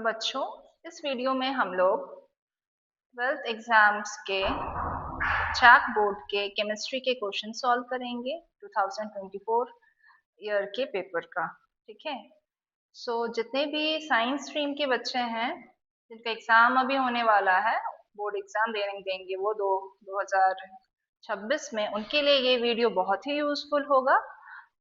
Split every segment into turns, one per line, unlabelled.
बच्चों, इस वीडियो में हम लोग 12th एग्जाम्स के चाक बोर्ड के केमिस्ट्री के क्वेश्चन सॉल्व करेंगे 2024 ईयर के पेपर का। ठीक है। जितने भी साइंस स्ट्रीम के बच्चे हैं जिनका एग्जाम अभी होने वाला है, बोर्ड एग्जाम देंगे वो 2026 में, उनके लिए ये वीडियो बहुत ही यूजफुल होगा।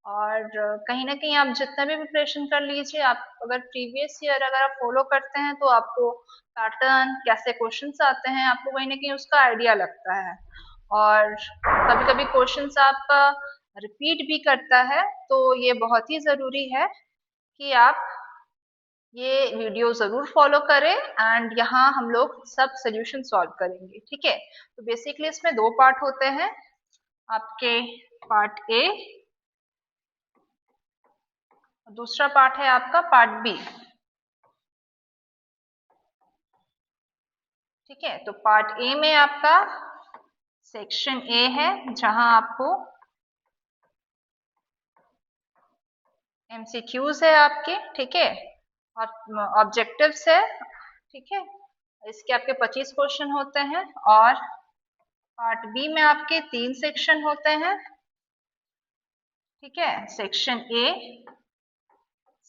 और कहीं ना कहीं आप जितना भी प्रिपरेशन कर लीजिए, आप अगर प्रीवियस ईयर अगर आप फॉलो करते हैं तो आपको पैटर्न, कैसे क्वेश्चंस आते हैं, आपको कहीं ना कहीं उसका आइडिया लगता है। और कभी कभी क्वेश्चंस आपका रिपीट भी करता है, तो ये बहुत ही जरूरी है कि आप ये वीडियो जरूर फॉलो करें। एंड यहाँ हम लोग सब सोल्यूशन सॉल्व करेंगे। ठीक है। तो बेसिकली इसमें दो पार्ट होते हैं आपके, पार्ट ए, दूसरा पार्ट है आपका पार्ट बी। ठीक है। तो पार्ट ए में आपका सेक्शन ए है, जहां आपको एमसीक्यूज है आपके। ठीक है। और ऑब्जेक्टिव्स है। ठीक है। इसके आपके 25 क्वेश्चन होते हैं। और पार्ट बी में आपके 3 सेक्शन होते हैं। ठीक है। Section A,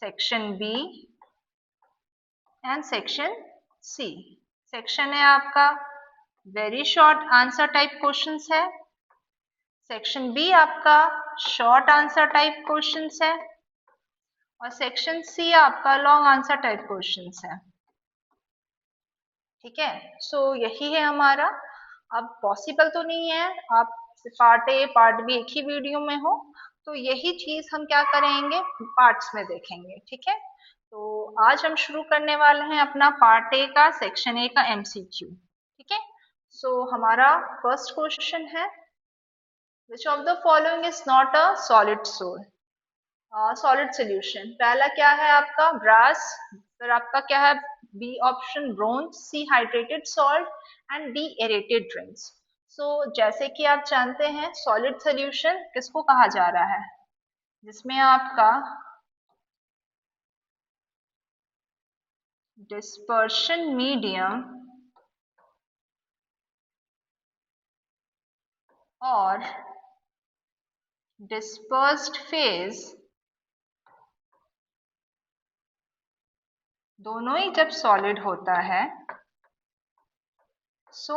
section B and section C. Section है आपका very short answer type questions है। सेक्शन बी आपका शॉर्ट आंसर टाइप क्वेश्चंस है। और सेक्शन सी आपका लॉन्ग आंसर टाइप क्वेश्चंस है। ठीक है। यही है हमारा। अब पॉसिबल तो नहीं है आप पार्ट ए पार्ट बी एक ही वीडियो में हो, तो यही चीज हम क्या करेंगे, पार्ट्स में देखेंगे। ठीक है। तो आज हम शुरू करने वाले हैं अपना पार्ट ए का, सेक्शन ए का एमसीक्यू। ठीक है। हमारा फर्स्ट क्वेश्चन है, which of the following is not a solid sole, solid solution. पहला क्या है आपका ब्रास, फिर आपका क्या है B option bronze, C hydrated salt and D aerated drinks. जैसे कि आप जानते हैं सॉलिड सोल्यूशन किसको कहा जा रहा है, जिसमें आपका डिस्पर्शन मीडियम और डिस्पर्स्ड फेज दोनों ही जब सॉलिड होता है,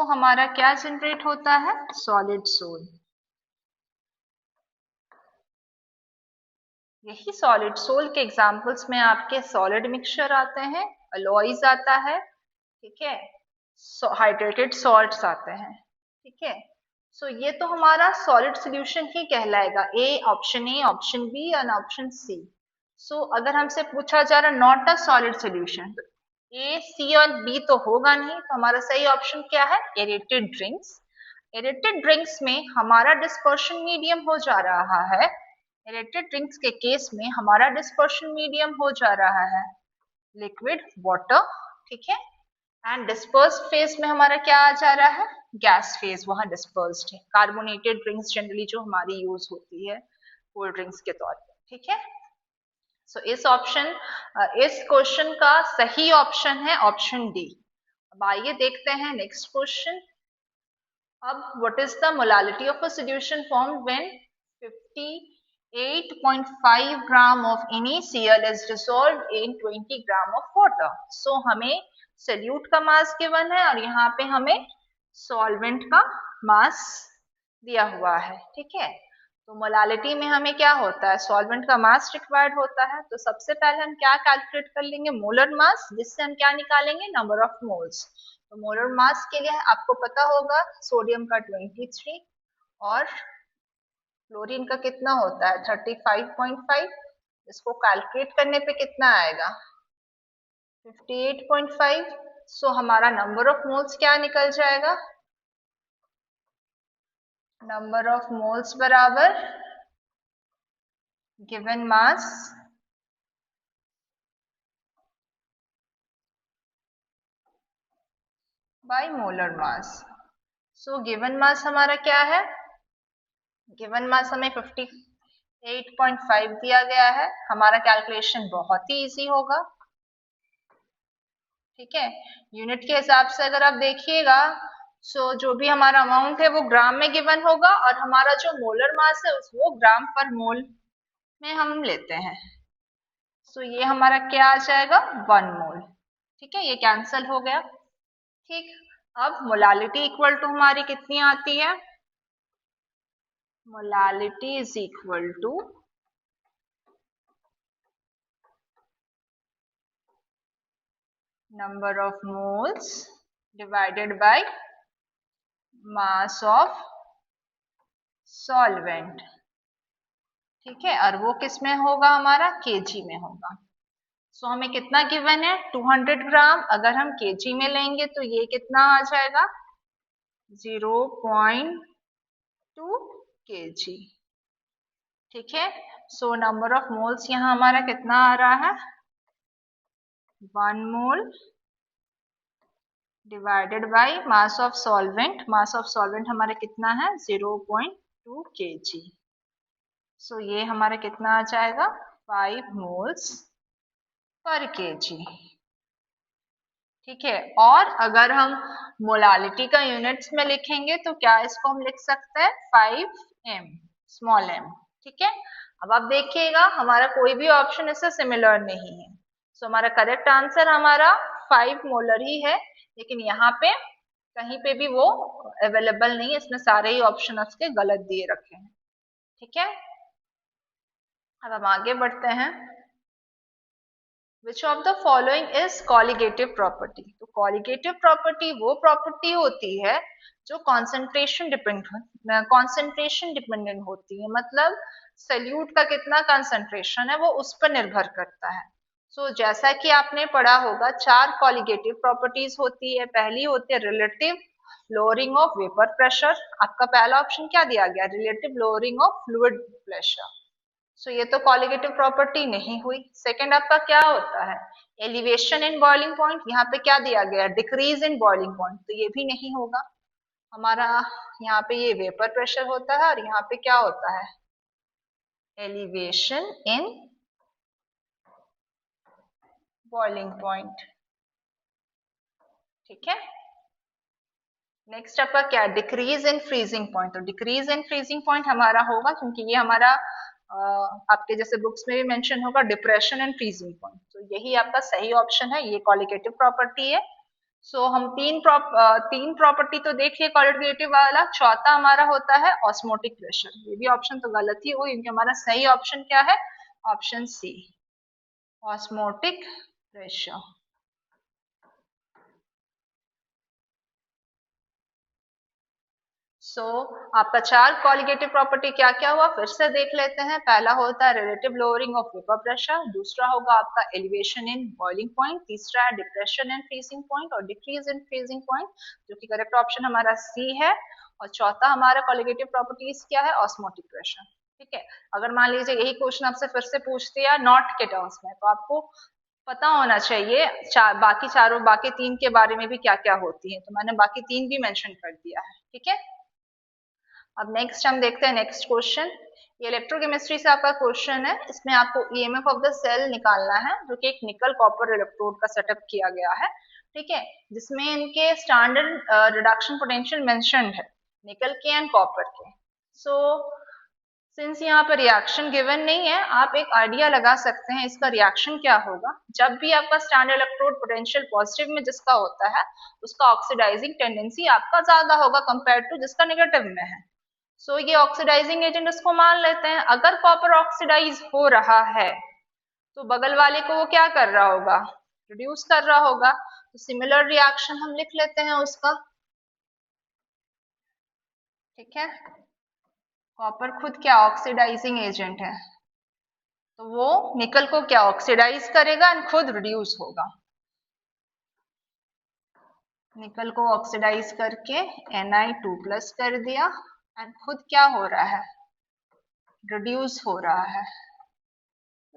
हमारा क्या जनरेट होता है, सॉलिड सोल। यही सॉलिड सोल के एग्जांपल्स में आपके सॉलिड मिक्सचर आते हैं, अलॉयज आता है। ठीक है। हाइड्रेटेड सॉल्ट्स आते हैं। ठीक है। ये तो हमारा सॉलिड सोल्यूशन ही कहलाएगा, A option B and option C. अगर हमसे पूछा जा रहा नॉट अ सॉलिड सोल्यूशन, तो ए सी और बी तो होगा नहीं, तो हमारा सही ऑप्शन क्या है, एरेटेड ड्रिंक्स। एरेटेड ड्रिंक्स में हमारा डिस्पर्शन मीडियम हो जा रहा है, एरेटेड ड्रिंक्स के केस में हमारा डिस्पर्शन मीडियम हो जा रहा है लिक्विड वाटर। ठीक है। एंड डिस्पर्स्ड फेज में हमारा क्या आ जा रहा है, गैस फेज वहां डिस्पर्स्ड है। कार्बोनेटेड ड्रिंक्स जनरली जो हमारी यूज होती है कोल्ड ड्रिंक्स के तौर पे। ठीक है। इस क्वेश्चन का सही ऑप्शन है ऑप्शन डी। अब आइए देखते हैं नेक्स्ट क्वेश्चन। अब what is the molality of a solution formed when 58.5 gram of NaCl is dissolved in 20 gram of water. हमें सोल्यूट का मास गिवन है और यहाँ पे हमें सॉल्वेंट का मास दिया हुआ है। ठीक है। तो मोलालिटी में हमें क्या होता है, सॉल्वेंट का मास रिक्वायर्ड होता है। तो सबसे पहले हम क्या कैलकुलेट कर लेंगे, मोलर मास, जिससे हम क्या निकालेंगे, नंबर ऑफ मोल्स। तो मोलर मास के लिए आपको पता होगा सोडियम का 23 और क्लोरीन का कितना होता है 35.5। इसको कैलकुलेट करने पे कितना आएगा 58.5। हमारा नंबर ऑफ मोल्स क्या निकल जाएगा, नंबर ऑफ मोल्स बराबर given mass by molar mass. Given mass हमारा क्या है, गिवन मास हमें 58.5 दिया गया है। हमारा कैलकुलेशन बहुत ही इजी होगा। ठीक है। यूनिट के हिसाब से अगर आप देखिएगा, सो जो भी हमारा अमाउंट है वो ग्राम में गिवन होगा, और हमारा जो मोलर मास है वो ग्राम पर मोल में हम लेते हैं। सो ये हमारा क्या आ जाएगा, 1 मोल। ठीक है, ये कैंसल हो गया। ठीक, अब मोलालिटी इक्वल टू हमारी कितनी आती है, molality is equal to number of moles divided by mass of solvent. ठीक है, और वो किस में होगा, हमारा केजी में होगा। सो हमें कितना गिवन है, 200 ग्राम। अगर हम केजी में लेंगे तो ये कितना आ जाएगा, 0.2 केजी। ठीक है, सो नंबर ऑफ मोल्स यहाँ हमारा कितना आ रहा है, 1 मोल divided by mass of solvent. Mass of solvent हमारा कितना है, 0.2 केजी। सो ये हमारा कितना आ जाएगा, 5 मोल्स पर केजी। ठीक है, और अगर हम मोलालिटी का यूनिट्स में लिखेंगे तो क्या इसको हम लिख सकते हैं, 5m, स्मॉल m। ठीक है, अब आप देखिएगा हमारा कोई भी ऑप्शन इससे सिमिलर नहीं है। सो हमारा करेक्ट आंसर हमारा 5 मोलर ही है, लेकिन यहाँ पे कहीं पे भी वो अवेलेबल नहीं है, इसमें सारे ही ऑप्शन उसके गलत दिए रखे हैं। ठीक है, अब हम आगे बढ़ते हैं। Which of the following is colligative property? तो colligative property वो प्रॉपर्टी होती है जो concentration डिपेंडेंट होती है, मतलब सल्यूट का कितना कंसंट्रेशन है वो उस पर निर्भर करता है। सो जैसा कि आपने पढ़ा होगा, 4 कॉलिगेटिव प्रॉपर्टीज होती है। पहली होती है relative lowering of vapour pressure. आपका पहला ऑप्शन क्या दिया गया, relative lowering of fluid pressure. So ये तो कॉलिगेटिव प्रॉपर्टी नहीं हुई। सेकंड आपका क्या होता है, एलिवेशन इन बॉइलिंग पॉइंट। यहाँ पे क्या दिया गया, डिक्रीज इन बॉइलिंग पॉइंट, तो ये भी नहीं होगा हमारा। यहाँ पे ये वेपर प्रेशर होता है, और यहाँ पे क्या होता है, एलिवेशन इन बॉइलिंग पॉइंट। ठीक है, नेक्स्ट आपका क्या, डिक्रीज इन फ्रीजिंग पॉइंट। तो डिक्रीज इन फ्रीजिंग पॉइंट हमारा होगा, क्योंकि ये हमारा आपके जैसे बुक्स में भी मेंशन होगा, डिप्रेशन एंड फ्रीजिंग पॉइंट। तो यही आपका सही ऑप्शन है, ये क्वालिटेटिव प्रॉपर्टी है। सो हम तीन प्रॉपर्टी तो देखिए क्वालिटेटिव वाला। चौथा हमारा होता है ऑस्मोटिक प्रेशर। ये भी ऑप्शन तो गलत ही हुआ, क्योंकि हमारा सही ऑप्शन क्या है, ऑप्शन सी, ऑस्मोटिक प्रेशर। सो आपका 4 कॉलिगेटिव प्रॉपर्टी क्या क्या हुआ, फिर से देख लेते हैं। पहला होता है relative lowering of vapour pressure, दूसरा होगा आपका एलिवेशन इन बॉइलिंग पॉइंट, तीसरा है डिप्रेशन इन फ्रीजिंग पॉइंट और डिक्रीज इन फ्रीजिंग पॉइंट, जो कि करेक्ट ऑप्शन हमारा सी है। और चौथा हमारा कॉलिगेटिव प्रॉपर्टीज क्या है, ऑस्मोटिक प्रेशर। ठीक है, अगर मान लीजिए यही क्वेश्चन आपसे फिर से पूछ दिया नॉट के टर्म्स में, तो आपको पता होना चाहिए बाकी तीन के बारे में भी क्या क्या होती है। तो मैंने बाकी तीन भी मेंशन कर दिया है। ठीक है, अब नेक्स्ट हम देखते हैं नेक्स्ट क्वेश्चन। ये इलेक्ट्रोकेमिस्ट्री से आपका क्वेश्चन है। इसमें आपको ईएमएफ ऑफ द सेल निकालना है, जो कि एक निकल कॉपर इलेक्ट्रोड का सेटअप किया गया है। ठीक है, जिसमें इनके स्टैंडर्ड रिडक्शन पोटेंशियल मेंशन्ड है, निकल के एंड कॉपर के। सो सिंस यहाँ पर रिएक्शन गिवन नहीं है, आप एक आइडिया लगा सकते हैं इसका रिएक्शन क्या होगा। जब भी आपका स्टैंडर्ड इलेक्ट्रोड पोटेंशियल पॉजिटिव में जिसका होता है, उसका ऑक्सीडाइजिंग टेंडेंसी आपका ज्यादा होगा कंपेयर टू जिसका नेगेटिव में है। सो ये ऑक्सीडाइजिंग एजेंट इसको मान लेते हैं। अगर कॉपर ऑक्सीडाइज हो रहा है तो बगल वाले को वो क्या कर रहा होगा, रिड्यूस कर रहा होगा। तो सिमिलर रिएक्शन हम लिख लेते हैं उसका। ठीक है, कॉपर खुद क्या ऑक्सीडाइजिंग एजेंट है, तो वो निकल को क्या ऑक्सीडाइज करेगा एंड खुद रिड्यूस होगा। निकल को ऑक्सीडाइज करके Na2+ कर दिया एंड खुद क्या हो रहा है, रिड्यूस हो रहा है।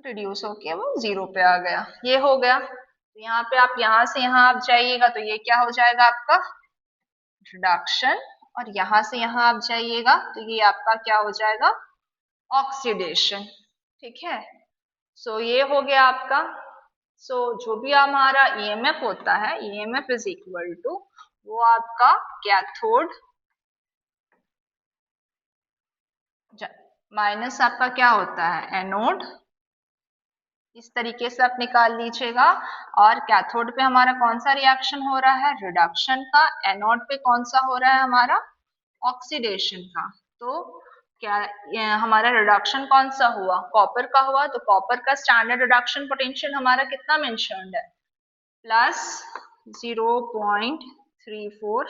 रिड्यूस होके वो 0 पे आ गया, ये हो गया। तो यहाँ पे आप यहाँ से यहाँ आप जाइएगा तो ये क्या हो जाएगा आपका रिडक्शन, और यहाँ से यहाँ आप जाइएगा तो ये आपका क्या हो जाएगा, ऑक्सीडेशन। ठीक है, सो ये हो गया आपका सो जो भी हमारा ईएमएफ होता है, ईएमएफ इज इक्वल टू वो आपका कैथोड माइनस आपका क्या होता है एनोड। इस तरीके से आप निकाल लीजिएगा। और कैथोड पे हमारा कौन सा रिएक्शन हो रहा है, रिडक्शन का। एनोड पे कौन सा हो रहा है हमारा, ऑक्सीडेशन का। तो क्या हमारा रिडक्शन कौन सा हुआ, कॉपर का हुआ। तो कॉपर का स्टैंडर्ड रिडक्शन पोटेंशियल हमारा कितना मेंशन्ड है, प्लस 0.34।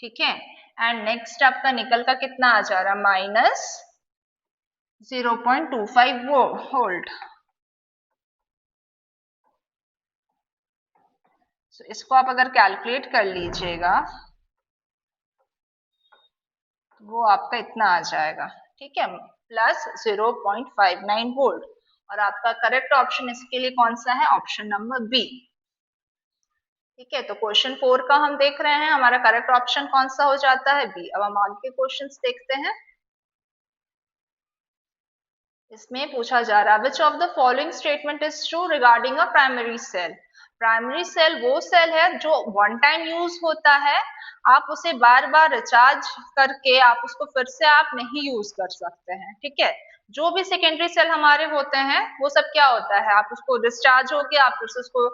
ठीक है। एंड नेक्स्ट आपका निकल का कितना आ जा रहा है, माइनस 0.25 वोल्ट। So, इसको आप अगर कैलकुलेट कर लीजिएगा तो वो आपका इतना आ जाएगा। ठीक है, प्लस 0.59 वोल्ट। और आपका करेक्ट ऑप्शन इसके लिए कौन सा है, ऑप्शन नंबर बी। ठीक है, तो क्वेश्चन 4 का हम देख रहे हैं, हमारा करेक्ट ऑप्शन कौन सा हो जाता है, बी। अब हम आगे के क्वेश्चंस देखते हैं। इसमें पूछा जा रहा है which of the following statement is true regarding a primary cell. Primary cell वो सेल है जो वन टाइम यूज होता है, आप उसे बार बार रिचार्ज करके आप उसको फिर से आप नहीं यूज कर सकते हैं। ठीक है, जो भी सेकेंडरी सेल हमारे होते हैं वो सब क्या होता है, आप उसको डिस्चार्ज हो गया, आप फिर से उसको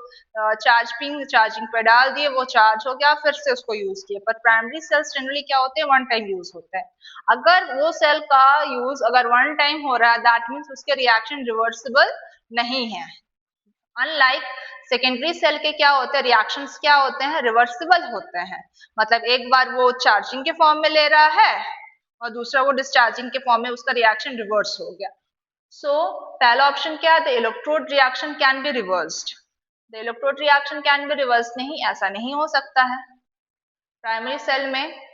चार्जिंग पे डाल दिए, वो चार्ज हो गया, फिर से उसको यूज किए। पर प्राइमरी सेल्स जनरली क्या होते हैं, वन टाइम यूज होते हैं। अगर वो सेल का यूज अगर वन टाइम हो रहा है, दैट मीन्स उसके रिएक्शन रिवर्सिबल नहीं है। अनलाइक सेकेंडरी सेल के क्या होते हैं, रिएक्शंस क्या होते हैं, रिवर्सिबल होते हैं। मतलब एक बार वो चार्जिंग के फॉर्म में ले रहा है और दूसरा वो डिस्चार्जिंग के फॉर्म में, उसका रिएक्शन रिवर्स हो गया। सो पहला ऑप्शन क्या है, the electrode reaction can be reversed. The electrode reaction can be reverse, नहीं, ऐसा नहीं हो सकता है। प्राइमरी सेल में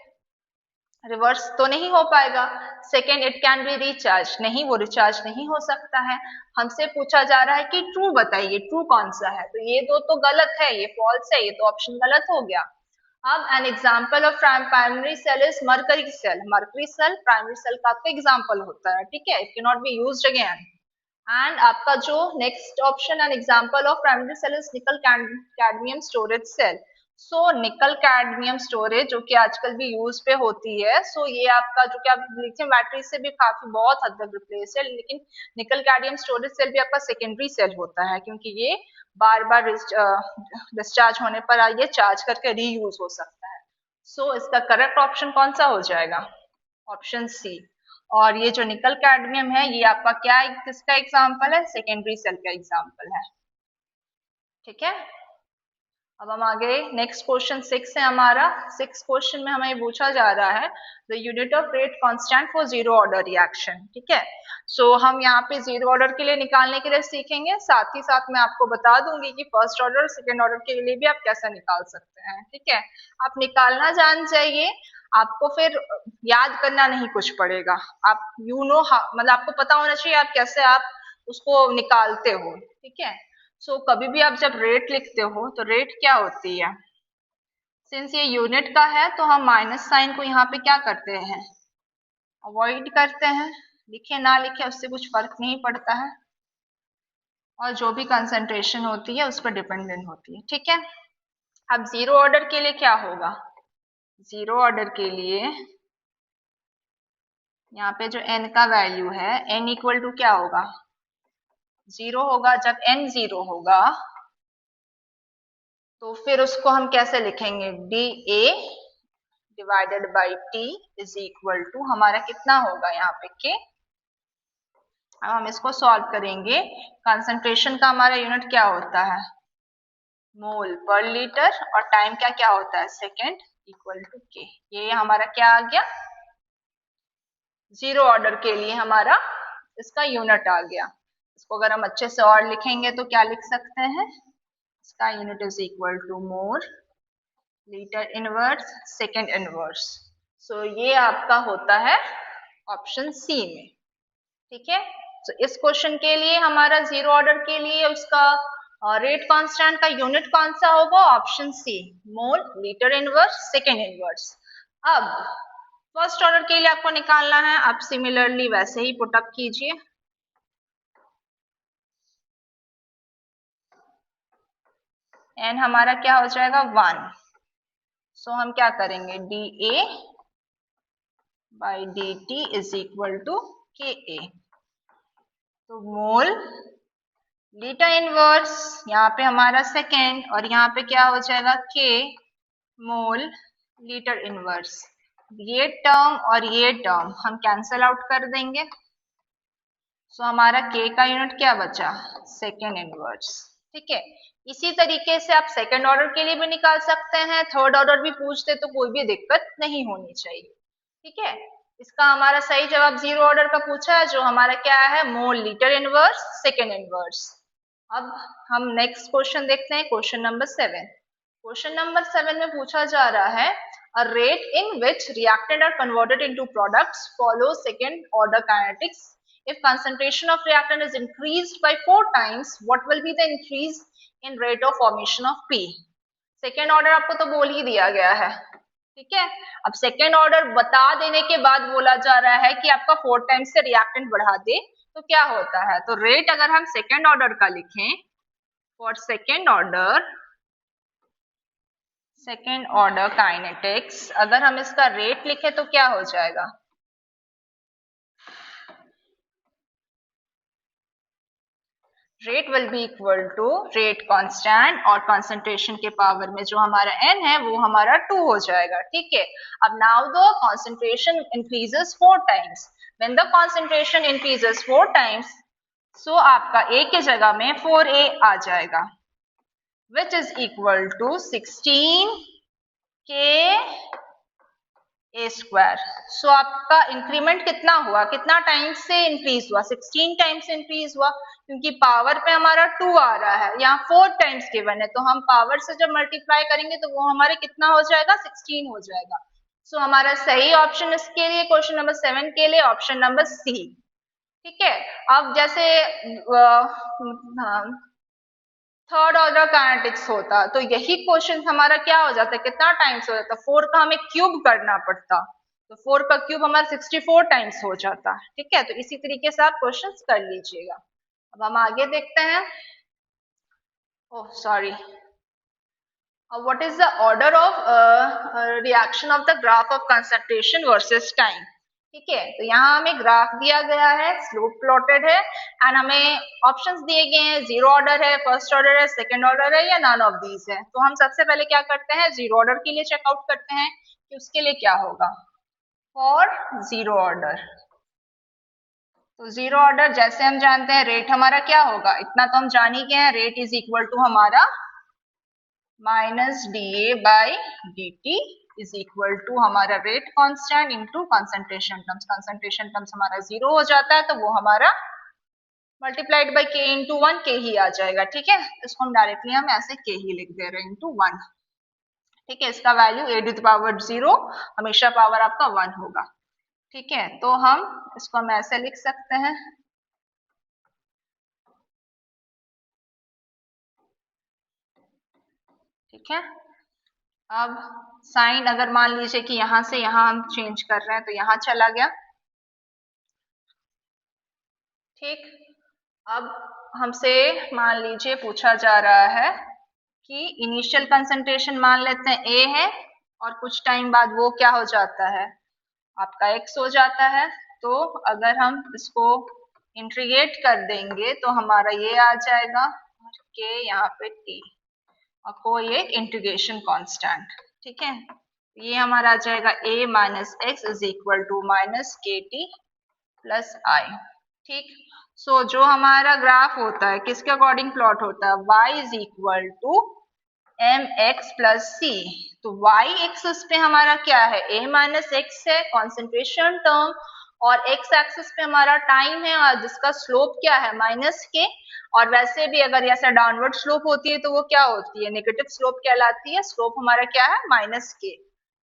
रिवर्स तो नहीं हो पाएगा। Second, it can be recharge, नहीं, वो रिचार्ज नहीं हो सकता है। हमसे पूछा जा रहा है कि ट्रू बताइए, ट्रू कौन सा है। तो ये दो तो गलत है, ये फॉल्स है, ये तो ऑप्शन गलत हो गया। अब an example of primary cell is mercury cell. Mercury cell primary cell का आपका एग्जाम्पल होता है। ठीक है, it can not be used again. And आपका जो next option an example of primary cell is nickel cadmium storage cell. So nickel cadmium storage जो कि आजकल भी यूज पे होती है। सो ये आपका जो कि आप लिथियम बैटरी से भी काफी बहुत हद तक रिप्लेस है, लेकिन निकल कैडमियम स्टोरेज सेल भी आपका सेकेंडरी सेल होता है, क्योंकि ये बार बार डिस्चार्ज होने पर ये चार्ज करके रीयूज हो सकता है। सो इसका करेक्ट ऑप्शन कौन सा हो जाएगा, ऑप्शन सी। और ये जो निकल कैडमियम है ये आपका क्या किसका एग्जाम्पल है, सेकेंडरी सेल का एग्जाम्पल है। ठीक है, अब हम आगे नेक्स्ट क्वेश्चन 6 है हमारा। 6 क्वेश्चन में हमें पूछा जा रहा है the unit of rate constant for zero order reaction. ठीक है, सो हम यहाँ पे जीरो ऑर्डर के लिए निकालने के लिए सीखेंगे, साथ ही साथ मैं आपको बता दूंगी कि फर्स्ट ऑर्डर सेकेंड ऑर्डर के लिए भी आप कैसे निकाल सकते हैं। ठीक है, आप निकालना जान जाइए, आपको फिर याद करना नहीं कुछ पड़ेगा। आप मतलब आपको पता होना चाहिए आप कैसे आप उसको निकालते हो। ठीक है, सो कभी भी आप जब रेट लिखते हो तो रेट क्या होती है, सिंस ये यूनिट का है तो हम माइनस साइन को यहाँ पे क्या करते हैं, अवॉइड करते हैं। लिखे ना लिखे उससे कुछ फर्क नहीं पड़ता है, और जो भी कंसंट्रेशन होती है उस पर डिपेंडेंट होती है। ठीक है, अब जीरो ऑर्डर के लिए क्या होगा, जीरो ऑर्डर के लिए यहाँ पे जो n का वैल्यू है, n इक्वल टू क्या होगा, जीरो होगा। जब n जीरो होगा तो फिर उसको हम कैसे लिखेंगे, D A divided by T is equal to हमारा कितना होगा यहाँ पे के। अब हम इसको सॉल्व करेंगे। कंसंट्रेशन का हमारा यूनिट क्या होता है, मोल पर लीटर, और टाइम क्या क्या होता है, सेकेंड, इक्वल टू के। ये हमारा क्या आ गया, जीरो ऑर्डर के लिए हमारा इसका यूनिट आ गया। इसको अगर हम अच्छे से और लिखेंगे तो क्या लिख सकते हैं, इसका unit is equal to mole litre inverse second inverse. So ये आपका होता है ऑप्शन सी में। ठीक है, तो इस क्वेश्चन के लिए हमारा जीरो ऑर्डर के लिए उसका रेट कांस्टेंट का यूनिट कौन सा होगा, option C, mole litre inverse second inverse. अब फर्स्ट ऑर्डर के लिए आपको निकालना है, आप सिमिलरली वैसे ही पुटअप कीजिए। एन हमारा क्या हो जाएगा 1। सो हम क्या करेंगे D A by D T is equal to K A. तो मोल लीटा इनवर्स यहाँ पे हमारा सेकेंड और यहाँ पे क्या हो जाएगा के मोल लीटर इनवर्स। ये टर्म और ये टर्म हम कैंसल आउट कर देंगे। सो हमारा के का यूनिट क्या बचा सेकेंड इनवर्स। ठीक है, इसी तरीके से आप सेकेंड ऑर्डर के लिए भी निकाल सकते हैं, थर्ड ऑर्डर भी पूछते तो कोई भी दिक्कत नहीं होनी चाहिए। ठीक है, इसका हमारा सही जवाब जीरो ऑर्डर का पूछा है जो हमारा क्या है मोल लीटर इनवर्स सेकेंड इनवर्स। अब हम नेक्स्ट क्वेश्चन देखते हैं, क्वेश्चन नंबर 7। क्वेश्चन नंबर 7 में पूछा जा रहा है a rate in which reactant are converted into products follows second order kinetics. If concentration of reactant is increased by 4 times, what will be the increase in rate of formation of P? Second order आपको तो बोल ही दिया गया है। ठीक है, अब second order बता देने के बाद बोला जा रहा है कि आपका 4 टाइम्स से रिएक्टेंट बढ़ा दे तो क्या होता है। तो रेट अगर हम सेकेंड ऑर्डर का लिखें फॉर सेकेंड ऑर्डर काइनेटिक्स, अगर हम इसका रेट लिखे तो क्या हो जाएगा rate will be equal to rate constant और कंसंट्रेशन के पावर में जो हमारा n है वो हमारा 2 हो जाएगा। ठीक है, अब now the concentration increases 4 times. When the concentration increases 4 times so आपका a के जगह में 4a आ जाएगा विच इज इक्वल टू 16 के ए स्क्वायर। सो आपका इंक्रीमेंट कितना हुआ, कितना टाइम्स से इंक्रीज हुआ 16 टाइम्स से इंक्रीज हुआ, क्योंकि पावर पे हमारा 2 आ रहा है, यहाँ 4 टाइम्स गिवन है तो हम पावर से जब मल्टीप्लाई करेंगे तो वो हमारे कितना हो जाएगा 16 हो जाएगा। सो हमारा सही ऑप्शन इसके लिए क्वेश्चन नंबर 7 के लिए ऑप्शन नंबर सी। ठीक है, अब जैसे थर्ड ऑर्डर काइनेटिक्स होता तो यही क्वेश्चन हमारा क्या हो जाता है कितना टाइम्स हो जाता 4 का हमें क्यूब करना पड़ता, तो 4 का क्यूब हमारा 64 टाइम्स हो जाता। ठीक है, तो इसी तरीके से आप क्वेश्चंस कर लीजिएगा। अब हम आगे देखते हैं। Oh sorry, what is the order of reaction of the graph of concentration versus time. ठीक है, तो यहाँ हमें ग्राफ दिया गया है, स्लोप प्लॉटेड है एंड हमें ऑप्शंस दिए गए हैं, जीरो ऑर्डर है, फर्स्ट ऑर्डर है, सेकंड ऑर्डर है या नन ऑफ दीज है। तो हम सबसे पहले क्या करते हैं जीरो ऑर्डर के लिए चेकआउट करते हैं कि उसके लिए क्या होगा। फॉर जीरो ऑर्डर, तो जीरो ऑर्डर जैसे हम जानते हैं रेट हमारा क्या होगा, इतना तो हम जान ही गए हैं, रेट इज इक्वल टू हमारा minus D A by D T is equal to हमारा rate constant into concentration terms. Concentration terms हमारा जीरो हो जाता है तो वो हमारा मल्टीप्लाइड बाई के इंटू 1 के ही आ जाएगा। ठीक है, इसको हम डायरेक्टली हम ऐसे के ही लिख दे रहे हैं इंटू 1। ठीक है, इसका value a to the power 0 हमेशा पावर आपका 1 होगा। ठीक है, तो हम इसको हम ऐसे लिख सकते हैं। ठीक है, अब साइन अगर मान लीजिए कि यहां से यहां हम चेंज कर रहे हैं तो यहां चला गया। ठीक, अब हमसे मान लीजिए पूछा जा रहा है कि इनिशियल कंसंट्रेशन मान लेते हैं ए है और कुछ टाइम बाद वो क्या हो जाता है आपका एक्स हो जाता है। तो अगर हम इसको इंटीग्रेट कर देंगे तो हमारा ये आ जाएगा के यहाँ पे टी और कोई एक इंटीग्रेशन कांस्टेंट। ठीक है, ये हमारा आ जाएगा a minus x is equal to minus k t plus I. ठीक, सो जो हमारा ग्राफ होता है किसके अकॉर्डिंग प्लॉट होता है y is equal to M X plus C. तो y एक्सिस पे हमारा क्या है a माइनस एक्स है कॉन्सेंट्रेशन टर्म और x एक्सिस पे हमारा टाइम है और जिसका स्लोप क्या है माइनस के। और वैसे भी अगर ऐसा डाउनवर्ड स्लोप होती है तो वो क्या होती है नेगेटिव स्लोप कहलाती है, स्लोप हमारा क्या है माइनस के।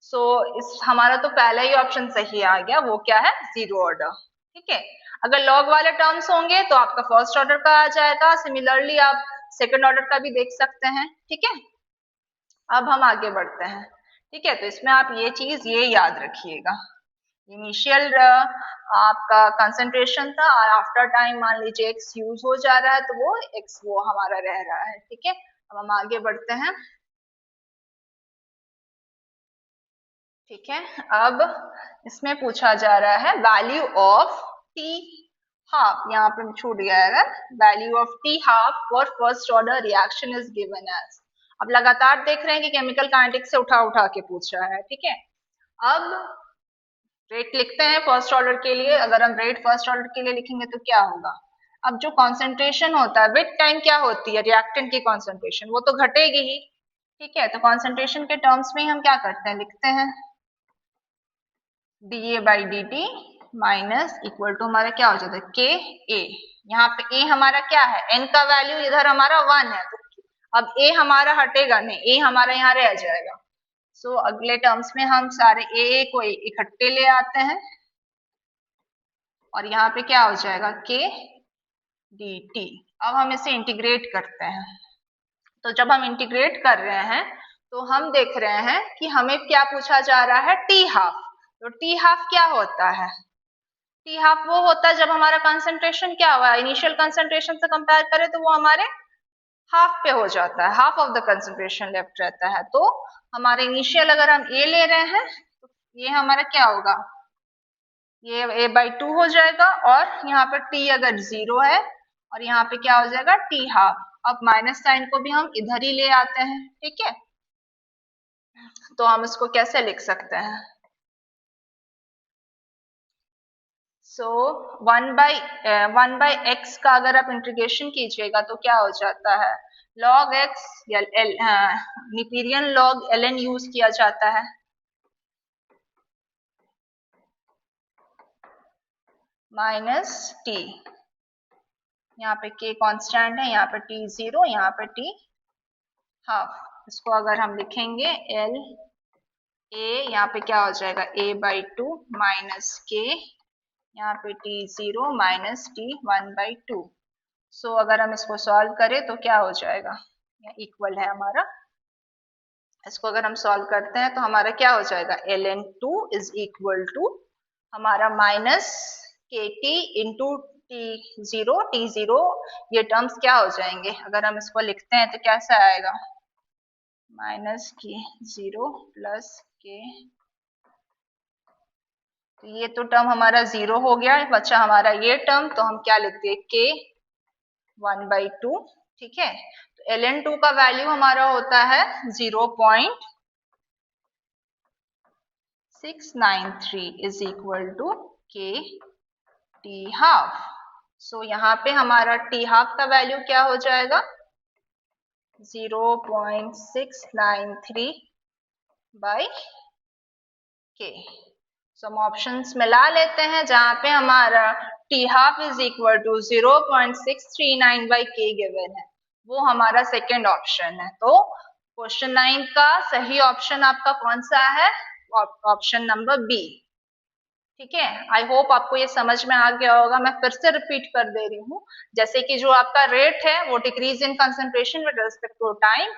सो इस हमारा तो पहला ही ऑप्शन सही आ गया, वो क्या है जीरो ऑर्डर। ठीक है, अगर लॉग वाले टर्म्स होंगे तो आपका फर्स्ट ऑर्डर का आ जाएगा, सिमिलरली आप सेकंड ऑर्डर का भी देख सकते हैं। ठीक है, अब हम आगे बढ़ते हैं। ठीक है, तो इसमें आप ये चीज ये याद रखिएगा, इनिशियल आपका कंसंट्रेशन था और आफ्टर टाइम मान लीजिए एक्स यूज हो जा रहा है तो वो एक्स वो हमारा रह रहा है। ठीक है, अब हम आगे बढ़ते हैं। ठीक है, अब इसमें पूछा जा रहा है वैल्यू ऑफ टी हाफ, यहाँ पे छूट गया है, value of t half for first order reaction is given as. अब लगातार देख रहे हैं कि केमिकल काइनेटिक्स से उठा उठा के पूछ रहा है। ठीक है, अब रेट लिखते हैं फर्स्ट ऑर्डर के लिए। अगर हम रेट फर्स्ट ऑर्डर के लिए लिखेंगे तो क्या होगा, अब जो कॉन्सेंट्रेशन होता है विद टाइम क्या होती है, रिएक्टेंट की कॉन्सेंट्रेशन वो तो घटेगी ही। ठीक है, तो कॉन्सेंट्रेशन के टर्म्स में हम क्या करते हैं, लिखते हैं dA by D t minus equal to हमारा क्या हो जाता है के ए। यहाँ पे ए हमारा क्या है, एन का वैल्यू इधर हमारा 1 है, तो अब ए हमारा हटेगा नहीं, ए हमारा यहाँ रह जाएगा। सो अगले टर्म्स में हम सारे ए को इकट्ठे ले आते हैं और यहाँ पे क्या हो जाएगा के डी टी। अब हम इसे इंटीग्रेट करते हैं, तो जब हम इंटीग्रेट कर रहे हैं तो हम देख रहे हैं कि हमें क्या पूछा जा रहा है, टी हाफ। तो टी हाफ क्या होता है, टी हाफ वो होता है जब हमारा कंसंट्रेशन क्या हुआ, इनिशियल कंसंट्रेशन से कंपेयर करें तो वो हमारे हाफ पे हो जाता है, half of the concentration left रहता है। तो हमारे इनिशियल अगर हम ए ले रहे हैं तो ये हमारा क्या होगा, ये a बाई 2 हो जाएगा, और यहाँ पर t अगर 0 है और यहाँ पे क्या हो जाएगा t हाफ। अब माइनस साइन को भी हम इधर ही ले आते हैं। ठीक है, तो हम इसको कैसे लिख सकते हैं, सो वन बाई एक्स का अगर आप इंटीग्रेशन कीजिएगा तो क्या हो जाता है, log x या न्यूटोनियन log ln यूज किया जाता है, माइनस टी, यहाँ पे k कांस्टेंट है, यहाँ पे t 0, यहाँ पे t हाफ। इसको अगर हम लिखेंगे एल ए, यहाँ पे क्या हो जाएगा a बाई 2 माइनस के, यहाँ पे t 0 माइनस t 1 बाई 2। सो अगर हम इसको सॉल्व करें तो क्या हो जाएगा, इक्वल है हमारा, इसको अगर हम सॉल्व करते हैं तो हमारा क्या हो जाएगा ln 2 इज इक्वल टू हमारा minus k T into T zero, ये टर्म्स क्या हो जाएंगे, अगर हम इसको लिखते हैं तो कैसा आएगा, माइनस के 0 प्लस के, तो ये तो टर्म हमारा 0 हो गया, बचा हमारा ये टर्म, तो हम क्या लिखते हैं के 1 बाई 2। ठीक है, तो ln 2 का वैल्यू हमारा होता है 0.693 is equal to k t half. सो यहाँ पे हमारा टी हाफ का वैल्यू क्या हो जाएगा, 0.693 बाई के। सो हम ऑप्शंस मिला लेते हैं, जहां पे हमारा t half is equal to 0.639 by k given है, वो हमारा सेकेंड ऑप्शन है। तो क्वेश्चन 9 का सही ऑप्शन आपका कौन सा है, ऑप्शन नंबर बी। ठीक है, आई होप आपको ये समझ में आ गया होगा। मैं फिर से रिपीट कर दे रही हूँ, जैसे कि जो आपका रेट है वो decrease in concentration with respect to time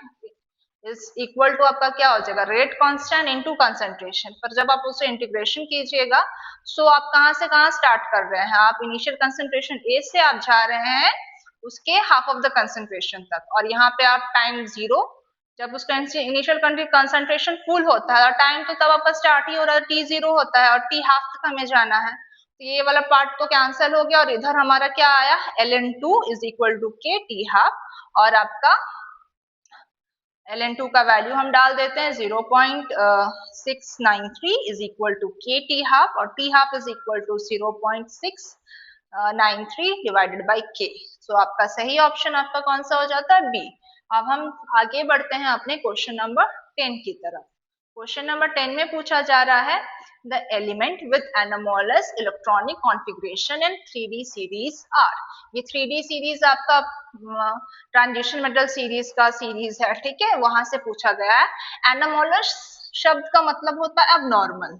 is equal to आपका क्या हो जाएगा, रेट कांस्टेंट इनटू कंसंट्रेशन। पर जब आप उसे इंटीग्रेशन कीजिएगा, सो आप कहाँ से कहाँ स्टार्ट कर रहे हैं, आप इनिशियल कंसंट्रेशन ए से आप जा रहे हैं उसके हाफ ऑफ द कंसंट्रेशन तक, और यहाँ पे आप टाइम 0, जब उसका इनिशियल कंसंट्रेशन फुल होता है और टाइम तो तब आपका स्टार्ट ही हो रहा है, टी 0 होता है और टी हाफ तक हमें जाना है, तो ये वाला पार्ट तो कैंसिल हो गया, और इधर हमारा क्या आया, ln 2 is equal to k t half, और आपका ln 2 का वैल्यू हम डाल देते हैं 0.693 is equal to k t half, और t half is equal to 0.693 divided by k. So आपका सही ऑप्शन आपका कौन सा हो जाता है, बी। अब हम आगे बढ़ते हैं अपने क्वेश्चन नंबर 10 की तरफ। क्वेश्चन नंबर 10 में पूछा जा रहा है the element with anomalous electronic configuration in 3D series are. ये 3D सीरीज आपका ट्रांजिशन मेटल सीरीज का सीरीज है। ठीक है, वहां से पूछा गया है। एनोमोलस शब्द का मतलब होता है अब नॉर्मल,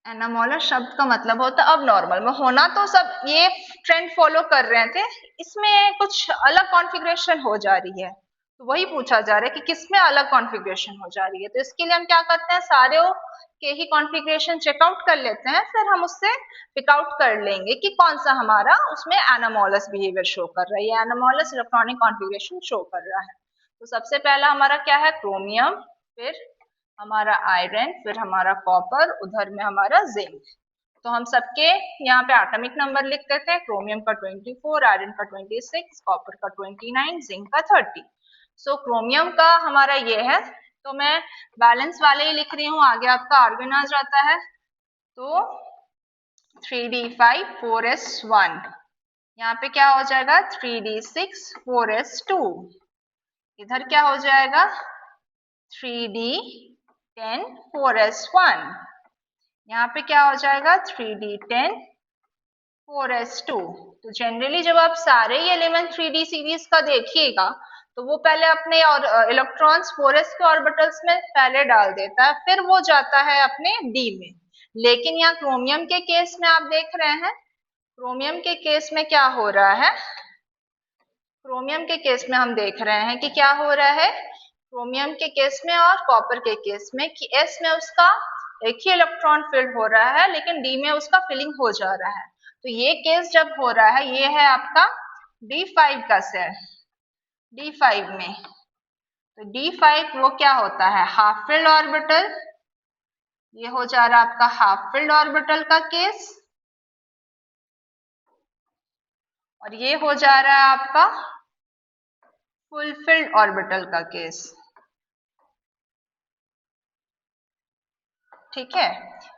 एनामोलर शब्द का मतलब होता है अब नॉर्मल में होना, तो सब ये ट्रेंड फॉलो कर रहे थे, इसमें कुछ अलग कॉन्फ़िगरेशन हो जा रही है। तो वही पूछा जा रहा है कि किसमें अलग कॉन्फ़िगरेशन हो जा रही है। तो इसके लिए हम क्या करते हैं, सारे के ही कॉन्फ़िगरेशन चेकआउट कर लेते हैं, फिर हम उससे पिक आउट कर लेंगे कि कौन सा हमारा उसमें एनामोलस बिहेवियर शो कर रहा है, ये एनामोलस इलेक्ट्रॉनिक कॉन्फ़िगरेशन शो कर रहा है। तो सबसे पहला हमारा क्या है, क्रोमियम, फिर हमारा आयरन, फिर हमारा कॉपर, उधर में हमारा जिंक। तो हम सबके यहाँ पे एटॉमिक नंबर लिख देते हैं, क्रोमियम का 24, आयरन का 26, कॉपर का 29, जिंक का 30। सो क्रोमियम का हमारा ये है, तो मैं बैलेंस वाले ही लिख रही हूँ, आगे आपका आर्गन आ जाता है। तो 3d5 4s1, यहाँ पे क्या हो जाएगा 3d6 4s2, इधर क्या हो जाएगा 3d10 4s1, यहाँ पे क्या हो जाएगा 3d10 4s2। तो जनरली जब आप सारे ही एलिमेंट 3D सीरीज का देखिएगा तो वो पहले अपने और इलेक्ट्रॉन्स 4s के ऑर्बिटल्स में पहले डाल देता है, फिर वो जाता है अपने d में। लेकिन यहाँ क्रोमियम के केस में आप देख रहे हैं, क्रोमियम के केस में क्या हो रहा है, क्रोमियम के केस में हम देख रहे हैं कि क्या हो रहा है, क्रोमियम के केस में और कॉपर के केस में कि s में उसका एक ही इलेक्ट्रॉन फिल्ड हो रहा है, लेकिन d में उसका फिलिंग हो जा रहा है। तो ये केस जब हो रहा है, ये है आपका D5 का सेल, D5 में। तो D5 वो क्या होता है, हाफ फिल्ड ऑर्बिटल, ये हो जा रहा है आपका हाफ फिल्ड ऑर्बिटल का केस, और ये हो जा रहा है आपका फुल फिल्ड ऑर्बिटल का केस। ठीक है,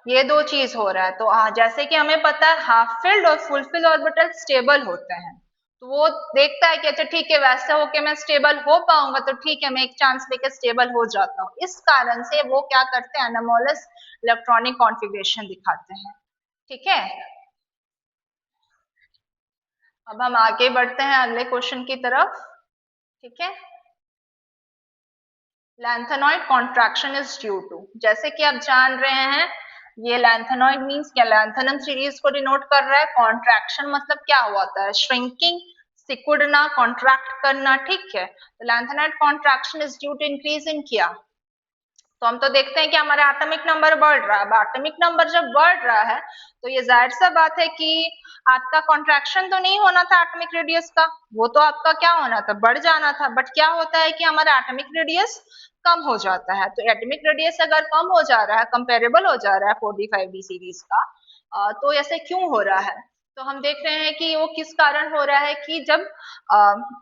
ये दो चीज हो रहा है। तो जैसे कि हमें पता है हाफ फिल्ड और फुल फिल्ड ऑर्बिटल स्टेबल होते हैं, तो वो देखता है कि अच्छा ठीक है, वैसे होके मैं स्टेबल हो पाऊंगा, तो ठीक है मैं एक चांस लेके स्टेबल हो जाता हूँ। इस कारण से वो क्या करते हैं, एनामोलस इलेक्ट्रॉनिक कॉन्फ़िगरेशन दिखाते हैं। ठीक है, अब हम आगे बढ़ते हैं अगले क्वेश्चन की तरफ। ठीक है, lanthanoid contraction is due to, जैसे कि आप जान रहे हैं, ये लैंथेनॉइड मींस क्या, लैंथेनम सीरीज को डिनोट कर रहा है। कॉन्ट्रैक्शन मतलब क्या होता है, श्रिंकिंग, सिकुड़ना, कॉन्ट्रैक्ट करना। ठीक है, तो lanthanoid contraction is due to increase in क्या, तो हम तो देखते हैं कि हमारा एटॉमिक नंबर बढ़ रहा है। अब एटॉमिक नंबर जब बढ़ रहा है तो ये जाहिर सा बात है कि आपका कॉन्ट्रैक्शन तो नहीं होना था एटॉमिक रेडियस का, वो तो आपका क्या होना था, बढ़ जाना था। बट क्या होता है कि हमारा एटॉमिक रेडियस कम हो जाता है। तो एटॉमिक रेडियस अगर कम हो जा रहा है, कंपेरेबल हो जा रहा है 45D सीरीज का, तो ऐसे क्यों हो रहा है, तो हम देख रहे हैं कि वो किस कारण हो रहा है कि जब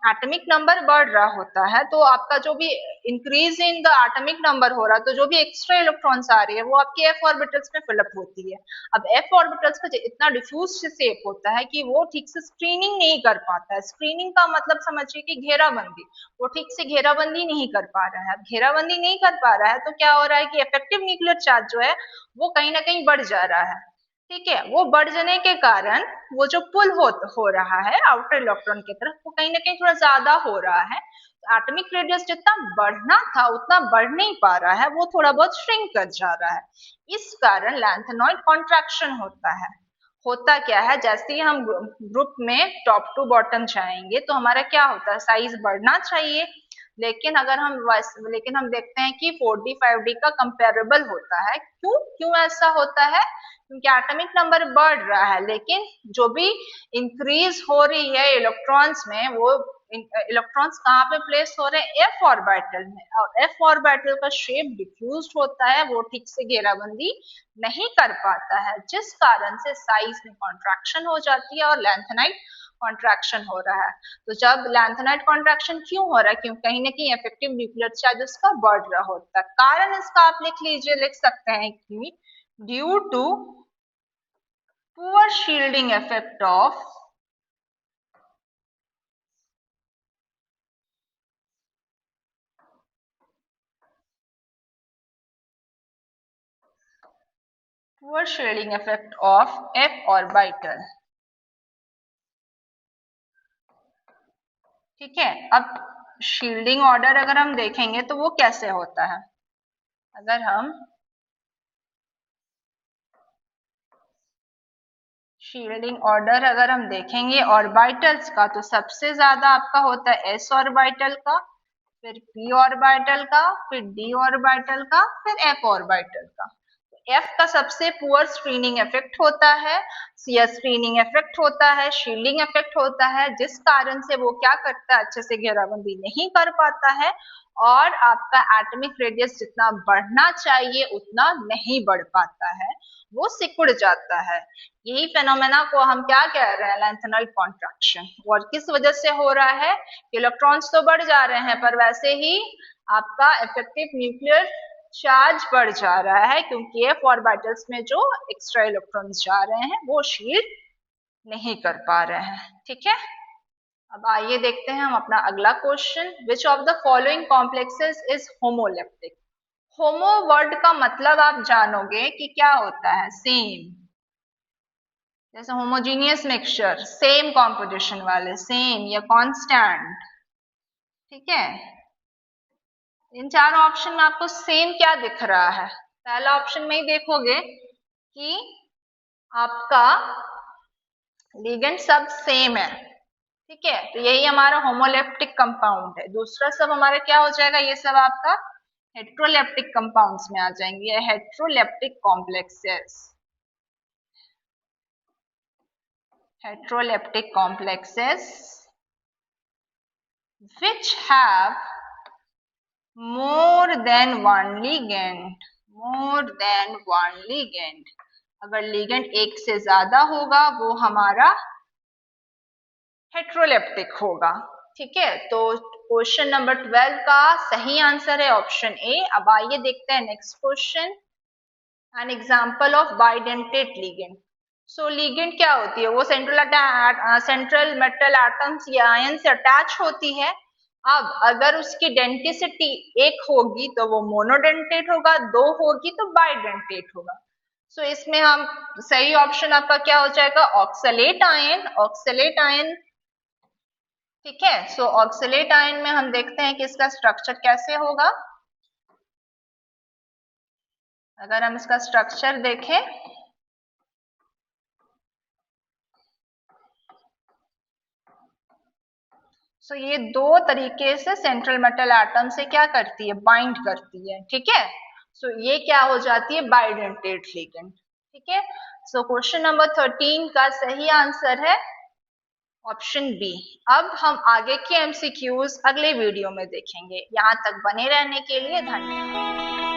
एटॉमिक नंबर बढ़ रहा होता है तो आपका जो भी increase in the atomic number हो रहा है, तो जो भी एक्स्ट्रा इलेक्ट्रॉन्स आ रही है वो आपके एफ ऑर्बिटल्स में फिलअप होती है। अब एफ ऑर्बिटल्स का इतना डिफ्यूज शेप होता है कि वो ठीक से स्क्रीनिंग नहीं कर पाता है। स्क्रीनिंग का मतलब समझिए कि घेराबंदी, वो ठीक से घेराबंदी नहीं कर पा रहा है। अब घेराबंदी नहीं कर पा रहा है तो क्या हो रहा है कि इफेक्टिव न्यूक्लियर चार्ज जो है वो कहीं ना कहीं बढ़ जा रहा है। ठीक है, वो बढ़ जाने के कारण वो जो पुल हो रहा है आउटर इलेक्ट्रॉन की तरफ, वो कहीं ना कहीं थोड़ा ज्यादा हो रहा है। एटॉमिक रेडियस जितना बढ़ना था उतना बढ़ नहीं पा रहा है, वो थोड़ा बहुत श्रिंक कर जा रहा है। इस कारण लैंथेनॉइड कॉन्ट्रैक्शन होता है। होता क्या है, जैसे ही हम ग्रुप में टॉप टू बॉटम जाएंगे तो हमारा क्या होता है, साइज बढ़ना चाहिए। लेकिन हम देखते हैं कि 4D 5D का कंपेरेबल होता है। क्यों क्यों ऐसा होता है, क्योंकि एटॉमिक नंबर बढ़ रहा है, लेकिन जो भी इंक्रीज हो रही है इलेक्ट्रॉन्स में, वो इलेक्ट्रॉन्स कहाँ पे प्लेस हो रहे हैं, एफ ऑर्बिटल में। और एफ ऑर्बिटल का शेप डिफ्यूज होता है, वो ठीक से घेराबंदी नहीं कर पाता है, जिस कारण से साइज में कॉन्ट्रैक्शन हो जाती है और लैंथेनाइड कॉन्ट्रैक्शन हो रहा है। तो जब लैंथेनाइड कॉन्ट्रैक्शन क्यों हो रहा है, क्यों कहीं ना कहीं इफेक्टिव न्यूक्लियर चार्ज उसका बढ़ रहा होता है। कारण इसका आप लिख लीजिए, लिख सकते हैं कि due to poor shielding effect of f orbital। ठीक है, अब शील्डिंग ऑर्डर अगर हम देखेंगे तो वो कैसे होता है, अगर हम शील्डिंग ऑर्डर अगर हम देखेंगे ऑर्बिटल्स का, तो सबसे ज्यादा आपका होता है s ऑर्बिटल का, फिर p ऑर्बिटल का, फिर d ऑर्बिटल का, फिर f ऑर्बिटल का। F का सबसे पुअर स्क्रीनिंग इफेक्ट होता है, स्क्रीनिंग इफेक्ट होता है, शील्डिंग इफेक्ट होता है, जिस कारण से वो क्या करता है, अच्छे से घेराबंदी नहीं कर पाता है और आपका एटॉमिक रेडियस जितना बढ़ना चाहिए उतना नहीं बढ़ पाता है, वो सिकुड़ जाता है। यही फेनोमेना को हम क्या कह रहे हैं, लेंथेनल कॉन्ट्रैक्शन। और किस वजह से हो रहा है, इलेक्ट्रॉन्स तो बढ़ जा रहे हैं पर वैसे ही आपका इफेक्टिव न्यूक्लियर चार्ज बढ़ जा रहा है, क्योंकि f ऑर्बिटल्स में जो एक्स्ट्रा इलेक्ट्रॉन्स जा रहे हैं वो शील्ड नहीं कर पा रहे हैं। ठीक है, अब आइए देखते हैं हम अपना अगला question. Which of the following complexes is homoleptic. Homo word का मतलब आप जानोगे कि क्या होता है, सेम, जैसे होमोजीनियस मिक्सचर, सेम कॉम्पोजिशन वाले, सेम या कांस्टेंट। ठीक है, इन चारों ऑप्शन में आपको सेम क्या दिख रहा है, पहला ऑप्शन में ही देखोगे कि आपका लिगेंड सब सेम है। ठीक है, तो यही हमारा होमोलेप्टिक कंपाउंड है। दूसरा सब हमारा क्या हो जाएगा, ये सब आपका हेट्रोलेप्टिक कंपाउंड्स में आ जाएंगे, ये heteroleptic complexes, heteroleptic complexes which have more than one ligand, more than one ligand। अगर लिगेंड एक से ज्यादा होगा वो हमारा हेट्रोलेप्टिक होगा। ठीक है, तो क्वेश्चन नंबर 12 का सही आंसर है ऑप्शन ए। अब आइए देखते हैं next question, an example of bidentate ligand. So ligand क्या होती है, वो सेंट्रल मेटल एटम्स या आयन से अटैच होती है। अब अगर उसकी डेंटिसिटी एक होगी तो वो मोनोडेंटेट होगा, दो होगी तो बाइडेंटेट होगा। सो इसमें हम सही ऑप्शन आपका क्या हो जाएगा, ऑक्सलेट आयन, ऑक्सलेट आयन। ठीक है, सो ऑक्सलेट आयन में हम देखते हैं कि इसका स्ट्रक्चर कैसे होगा। अगर हम इसका स्ट्रक्चर देखें, सो ये दो तरीके से सेंट्रल मेटल एटम से क्या करती है, बाइंड करती है। ठीक है, सो ये क्या हो जाती है, बाइडेंटेट लिगेंड। ठीक है, सो क्वेश्चन नंबर 13 का सही आंसर है ऑप्शन बी। अब हम आगे के एमसीक्यूज अगले वीडियो में देखेंगे। यहाँ तक बने रहने के लिए धन्यवाद।